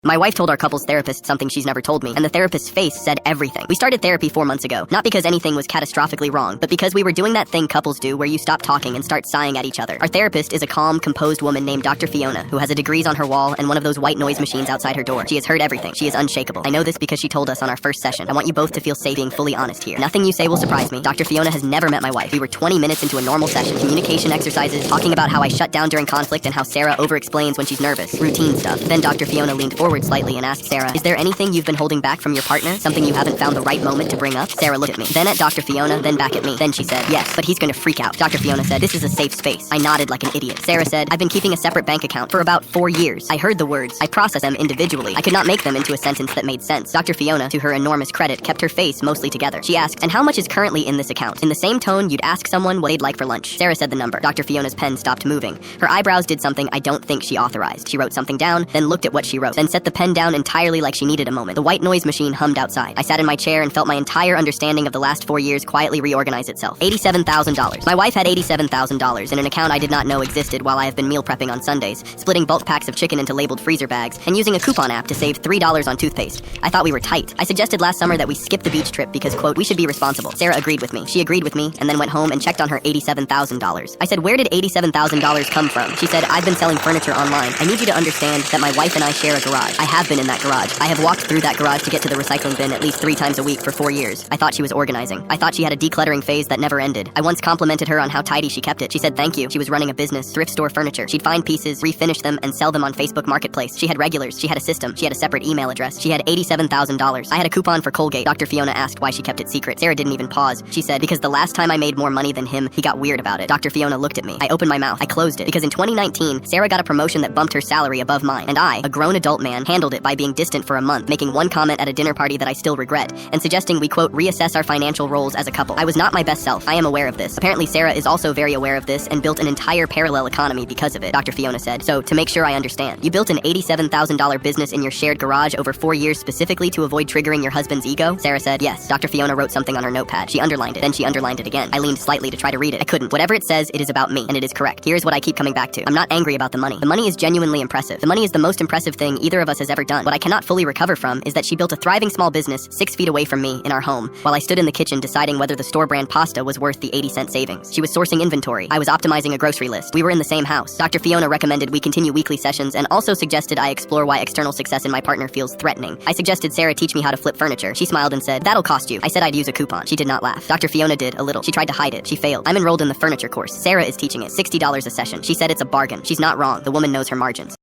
My wife told our couple's therapist something she's never told me, and the therapist's face said everything. We started therapy 4 months ago, not because anything was catastrophically wrong, but because we were doing that thing couples do where you stop talking and start sighing at each other. Our therapist is a calm, composed woman named Dr. Fiona, who has a degrees on her wall and one of those white noise machines outside her door. She has heard everything. She is unshakable. I know this because she told us on our first session. I want you both to feel safe being fully honest here. Nothing you say will surprise me. Dr. Fiona has never met my wife. We were 20 minutes into a normal session. Communication exercises, talking about how I shut down during conflict and how Sarah over-explains when she's nervous. Routine stuff. Then Dr. Fiona leaned forward slightly and asked Sarah, "Is there anything you've been holding back from your partner? Something you haven't found the right moment to bring up?" Sarah looked at me, then at Dr. Fiona, then back at me. Then she said, "Yes, but he's going to freak out." Dr. Fiona said, "This is a safe space." I nodded like an idiot. Sarah said, "I've been keeping a separate bank account for about 4 years. I heard the words. I processed them individually. I could not make them into a sentence that made sense." Dr. Fiona, to her enormous credit, kept her face mostly together. She asked, "And how much is currently in this account?" In the same tone you'd ask someone what they'd like for lunch. Sarah said the number. Dr. Fiona's pen stopped moving. Her eyebrows did something I don't think she authorized. She wrote something down, then looked at what she wrote, then set the pen down entirely like she needed a moment. The white noise machine hummed outside. I sat in my chair and felt my entire understanding of the last 4 years quietly reorganize itself. $87,000. My wife had $87,000 in an account I did not know existed while I have been meal prepping on Sundays, splitting bulk packs of chicken into labeled freezer bags, and using a coupon app to save $3 on toothpaste. I thought we were tight. I suggested last summer that we skip the beach trip because, quote, we should be responsible. Sarah agreed with me. She agreed with me and then went home and checked on her $87,000. I said, "Where did $87,000 come from?" She said, "I've been selling furniture online. I need you to understand that my wife and I share a garage. I have been in that garage. I have walked through that garage to get to the recycling bin at least 3 times a week for 4 years. I thought she was organizing. I thought she had a decluttering phase that never ended. I once complimented her on how tidy she kept it. She said thank you. She was running a business, thrift store furniture. She'd find pieces, refinish them, and sell them on Facebook Marketplace. She had regulars. She had a system. She had a separate email address. She had $87,000. I had a coupon for Colgate." Dr. Fiona asked why she kept it secret. Sarah didn't even pause. She said, "Because the last time I made more money than him, he got weird about it." Dr. Fiona looked at me. I opened my mouth. I closed it. Because in 2019, Sarah got a promotion that bumped her salary above mine. And I, a grown adult man, handled it by being distant for a month, making one comment at a dinner party that I still regret, and suggesting we, quote, reassess our financial roles as a couple. I was not my best self. I am aware of this. Apparently Sarah is also very aware of this and built an entire parallel economy because of it, Dr. Fiona said. "So, to make sure I understand, you built an $87,000 business in your shared garage over 4 years specifically to avoid triggering your husband's ego?" Sarah said, "Yes." Dr. Fiona wrote something on her notepad. She underlined it. Then she underlined it again. I leaned slightly to try to read it. I couldn't. Whatever it says, it is about me, and it is correct. Here's what I keep coming back to. I'm not angry about the money. The money is genuinely impressive. The money is the most impressive thing either of us has ever done. What I cannot fully recover from is that she built a thriving small business 6 feet away from me in our home, while I stood in the kitchen deciding whether the store brand pasta was worth the 80-cent savings. She was sourcing inventory. I was optimizing a grocery list. We were in the same house. Dr. Fiona recommended we continue weekly sessions and also suggested I explore why external success in my partner feels threatening. I suggested Sarah teach me how to flip furniture. She smiled and said, "That'll cost you." I said I'd use a coupon. She did not laugh. Dr. Fiona did, a little. She tried to hide it. She failed. I'm enrolled in the furniture course. Sarah is teaching it. $60 a session. She said it's a bargain. She's not wrong. The woman knows her margins.